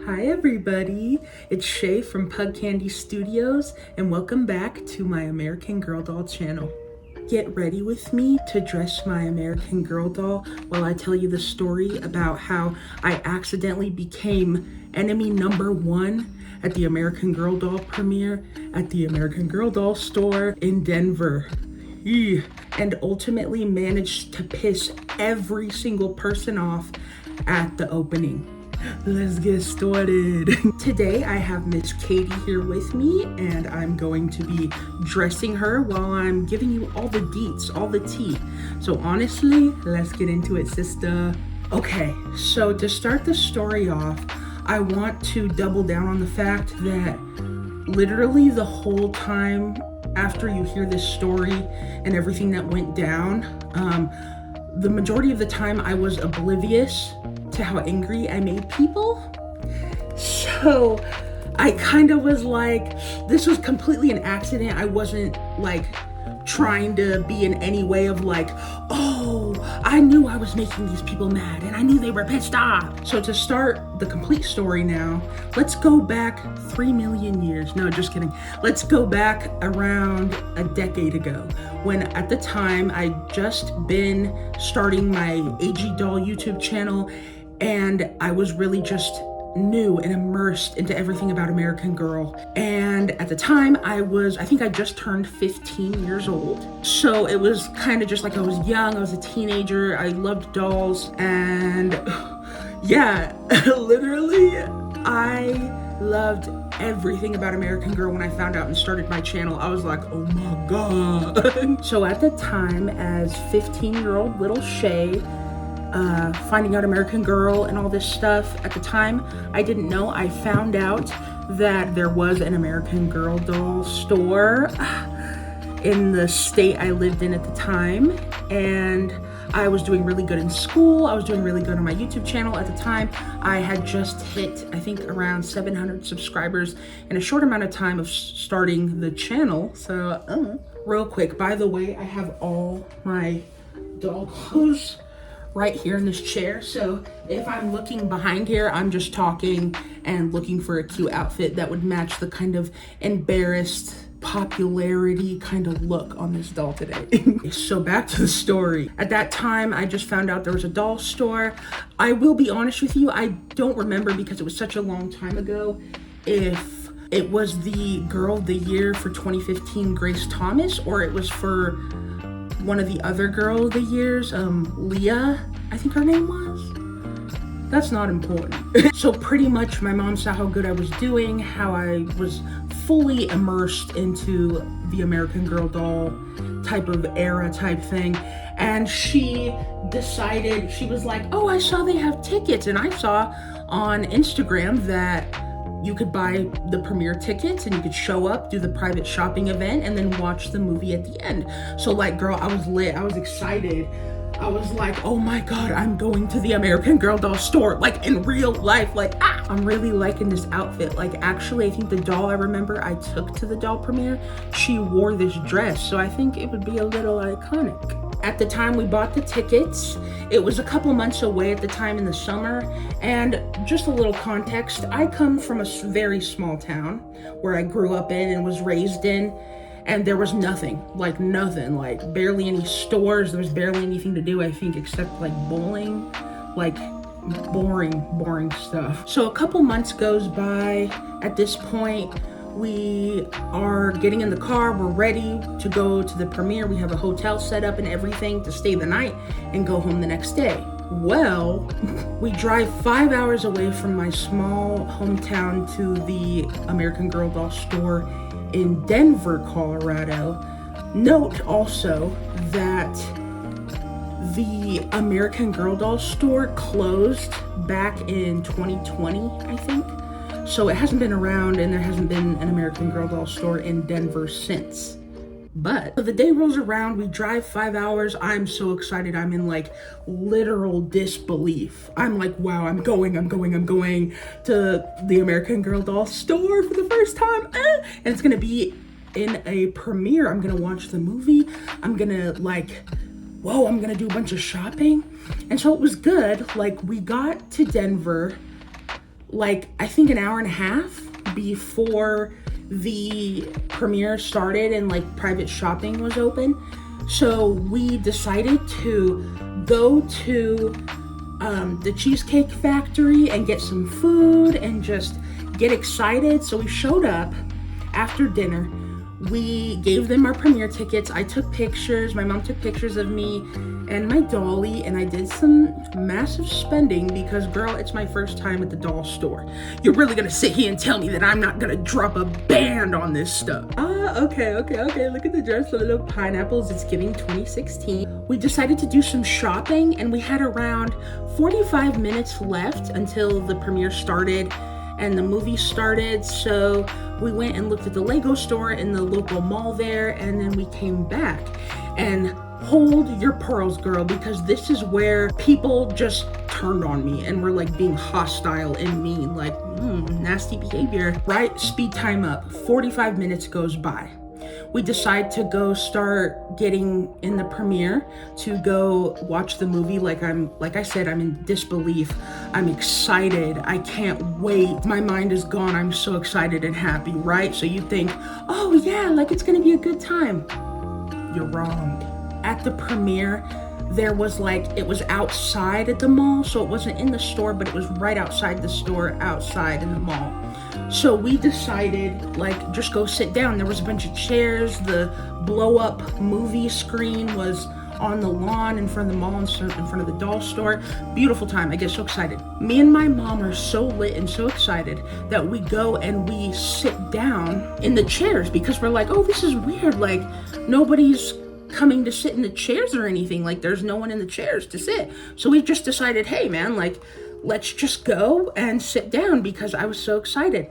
Hi everybody, it's Shay from Pug Candy Studios and welcome back to my American Girl doll channel. Get ready with me to dress my American Girl doll while I tell you the story about how I accidentally became enemy number one at the American Girl doll premiere at the American Girl doll store in Denver. And ultimately managed to piss every single person off at the opening. Let's get started. Today I have Miss Katie here with me and I'm going to be dressing her while I'm giving you all the deets, all the tea. So honestly, let's get into it, sister. Okay, so to start the story off, I want to double down on the fact that literally the whole time after you hear this story and everything that went down, the majority of the time I was oblivious to how angry I made people. So I kind of was like, this was completely an accident. I wasn't like trying to be in any way of like, oh, I knew I was making these people mad and I knew they were pissed off. So to start the complete story now, let's go back 3 million years. No, just kidding. Let's go back around a decade ago when at the time I'd just been starting my AG Doll YouTube channel and I was really just new and immersed into everything about American Girl. And at the time I think I just turned 15 years old. So it was kind of just like I was young, I was a teenager, I loved dolls, and yeah, literally I loved everything about American Girl. When I found out and started my channel, I was like, oh my God. So at the time, as 15-year-old little Shay, finding out American Girl and all this stuff, at the time I didn't know. I found out that there was an American Girl doll store in the state I lived in at the time, and I was doing really good in school. I was doing really good on my YouTube channel. At the time I had just hit, I think, around 700 subscribers in a short amount of time of starting the channel. So real quick, by the way, I have all my doll clothes right here in this chair. So if I'm looking behind here, I'm just talking and looking for a cute outfit that would match the kind of embarrassed popularity kind of look on this doll today. So back to the story. At that time, I just found out there was a doll store. I will be honest with you, I don't remember because it was such a long time ago if it was the Girl of the Year for 2015, Grace Thomas, or it was for one of the other Girl of the Years, Leah, I think her name was. That's not important. So pretty much my mom saw how good I was doing, how I was fully immersed into the American Girl doll type of era type thing. And she decided, she was like, oh, I saw they have tickets. And I saw on Instagram that you could buy the premiere tickets and you could show up, do the private shopping event, and then watch the movie at the end. So like, girl, I was lit, I was excited. I was like, oh my God, I'm going to the American Girl doll store, like in real life, like, I'm really liking this outfit. Like actually, I think the doll I remember I took to the doll premiere, she wore this dress. So I think it would be a little iconic. At the time we bought the tickets, it was a couple months away at the time in the summer. And just a little context, I come from a very small town where I grew up in and was raised in, and there was nothing, like barely any stores. There was barely anything to do, I think, except like bowling, like boring stuff. So a couple months goes by. At this point, we are getting in the car, we're ready to go to the premiere. We have a hotel set up and everything to stay the night and go home the next day. Well, we drive 5 hours away from my small hometown to the American Girl doll store in Denver, Colorado. Note also that the American Girl doll store closed back in 2020, I think. So it hasn't been around and there hasn't been an American Girl doll store in Denver since. But the day rolls around, we drive 5 hours. I'm so excited. I'm in like literal disbelief. I'm like, wow, I'm going to the American Girl doll store for the first time. And it's gonna be in a premiere. I'm gonna watch the movie. I'm gonna I'm gonna do a bunch of shopping. And so it was good. Like we got to Denver like, I think an hour and a half before the premiere started and like private shopping was open. So we decided to go to the Cheesecake Factory and get some food and just get excited. So we showed up after dinner. We gave them our premiere tickets. I took pictures. My mom took pictures of me and my dolly, and I did some massive spending because, girl, it's my first time at the doll store. You're really gonna sit here and tell me that I'm not gonna drop a band on this stuff? Okay. Look at the dress, the little pineapples. It's giving 2016. We decided to do some shopping, and we had around 45 minutes left until the premiere started and the movie started. So we went and looked at the Lego store in the local mall there, and then we came back. And hold your pearls, girl, because this is where people just turned on me and were like being hostile and mean, like nasty behavior, right? Speed time up. 45 minutes goes by. We decide to go start getting in the premiere to go watch the movie. Like I said, I'm in disbelief. I'm excited. I can't wait. My mind is gone. I'm so excited and happy, right? So you think, oh yeah, like it's gonna be a good time. You're wrong. At the premiere, there was it was outside at the mall, so it wasn't in the store, but it was right outside the store, outside in the mall. So we decided, just go sit down. There was a bunch of chairs. The blow-up movie screen was on the lawn in front of the mall, in front of the doll store. Beautiful time. I get so excited. Me and my mom are so lit and so excited that we go and we sit down in the chairs because we're like, oh, this is weird. Like, nobody's coming to sit in the chairs or anything. Like, there's no one in the chairs to sit. So we just decided, hey man, let's just go and sit down because I was so excited.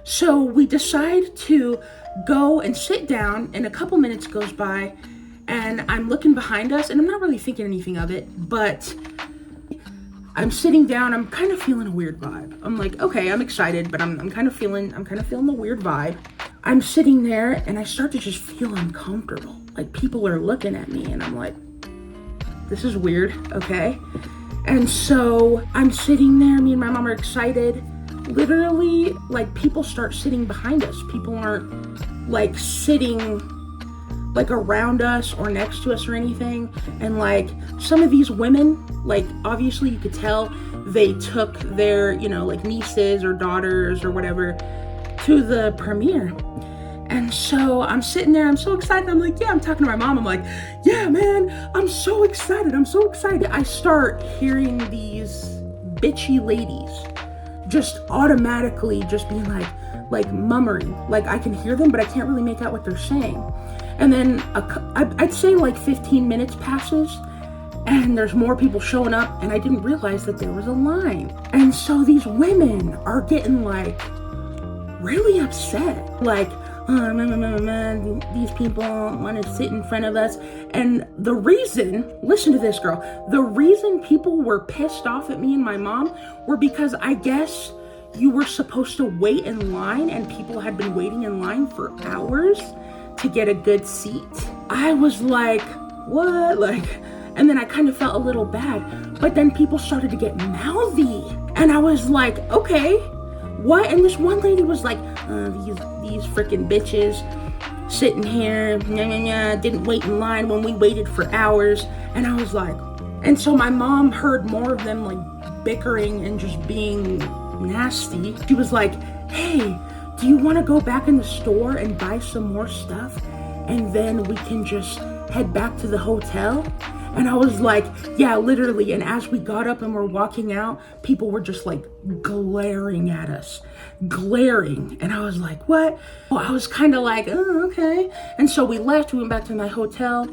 So we decide to go and sit down, and a couple minutes goes by and I'm looking behind us and I'm not really thinking anything of it, but I'm sitting down. I'm kind of feeling a weird vibe. I'm like, okay, I'm excited, but I'm kind of feeling the weird vibe. I'm sitting there and I start to just feel uncomfortable. Like, people are looking at me and I'm like, this is weird, okay? And so I'm sitting there, me and my mom are excited. Literally, people start sitting behind us. People aren't sitting around us or next to us or anything. And some of these women, obviously you could tell they took their, nieces or daughters or whatever to the premiere. And so I'm sitting there, I'm so excited. I'm like, yeah, I'm talking to my mom. I'm like, yeah, man, I'm so excited. I start hearing these bitchy ladies just automatically just being like mummering. I can hear them, but I can't really make out what they're saying. And then I'd say 15 minutes passes and there's more people showing up, and I didn't realize that there was a line. And so these women are getting really upset. These people want to sit in front of us. And the reason, listen to this, girl, the reason people were pissed off at me and my mom were because I guess you were supposed to wait in line, and people had been waiting in line for hours to get a good seat. I was like, what? And then I kind of felt a little bad, but then people started to get mouthy, and I was like, okay, what? And this one lady was like, these freaking bitches sitting here, didn't wait in line when we waited for hours. And I was like, and so my mom heard more of them bickering and just being nasty. She was like, hey, do you want to go back in the store and buy some more stuff, and then we can just head back to the hotel? And I was like, yeah, literally. And as we got up and were walking out, people were just glaring at us, And I was like, what? Well, I was kind of like, oh, okay. And so we left, we went back to my hotel.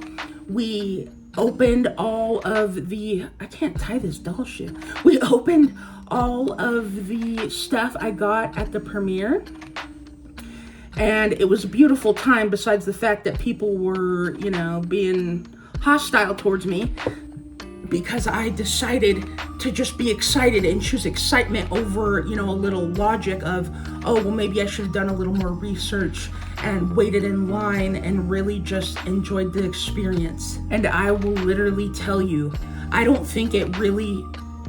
We opened all of the, I can't tie this doll shit. We opened all of the stuff I got at the premiere. And it was a beautiful time, besides the fact that people were, being hostile towards me, because I decided to just be excited and choose excitement over, a little logic of, oh, well, maybe I should have done a little more research and waited in line and really just enjoyed the experience. And I will literally tell you, I don't think it really,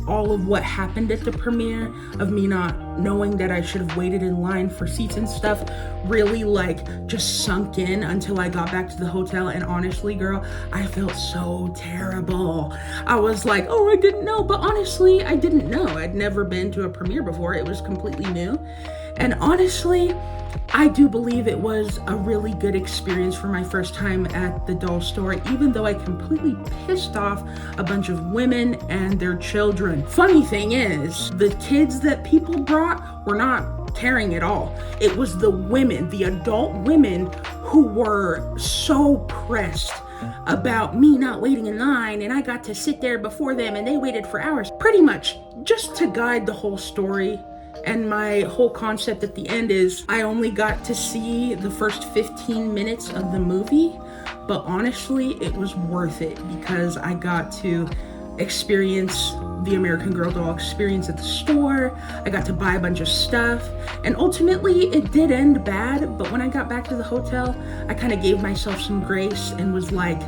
all of what happened at the premiere of me not knowing that I should have waited in line for seats and stuff really like just sunk in until I got back to the hotel. And honestly, girl, I felt so terrible. I was like, oh, I didn't know. But honestly, I didn't know. I'd never been to a premiere before. It was completely new. And honestly, I do believe it was a really good experience for my first time at the doll store, even though I completely pissed off a bunch of women and their children. Funny thing is, the kids that people brought were not caring at all. It was the women, the adult women, who were so pressed about me not waiting in line, and I got to sit there before them and they waited for hours. Pretty much just to guide the whole story. And my whole concept at the end is I only got to see the first 15 minutes of the movie, but honestly, it was worth it because I got to experience the American Girl doll experience at the store. I got to buy a bunch of stuff, and ultimately it did end bad, but when I got back to the hotel, I kind of gave myself some grace and was like,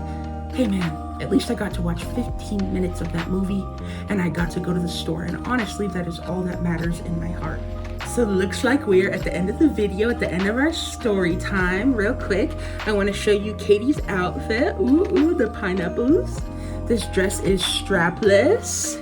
hey man, at least I got to watch 15 minutes of that movie and I got to go to the store, and honestly, that is all that matters in my heart. So looks like we're at the end of the video, at the end of our story time. Real quick, I want to show you Katie's outfit. Ooh, the pineapples. This dress is strapless,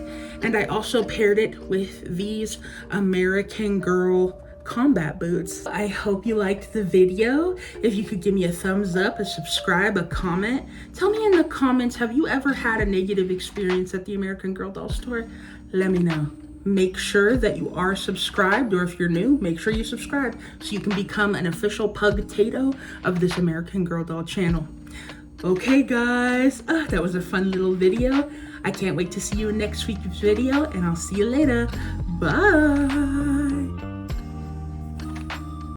and I also paired it with these American Girl combat boots. I hope you liked the video. If you could give me a thumbs up, a subscribe, a comment. Tell me in the comments, have you ever had a negative experience at the American Girl doll store? Let me know. Make sure that you are subscribed, or if you're new, make sure you subscribe so you can become an official pug-tato of this American Girl doll channel. Okay guys, that was a fun little video. I can't wait to see you in next week's video, and I'll see you later. Bye.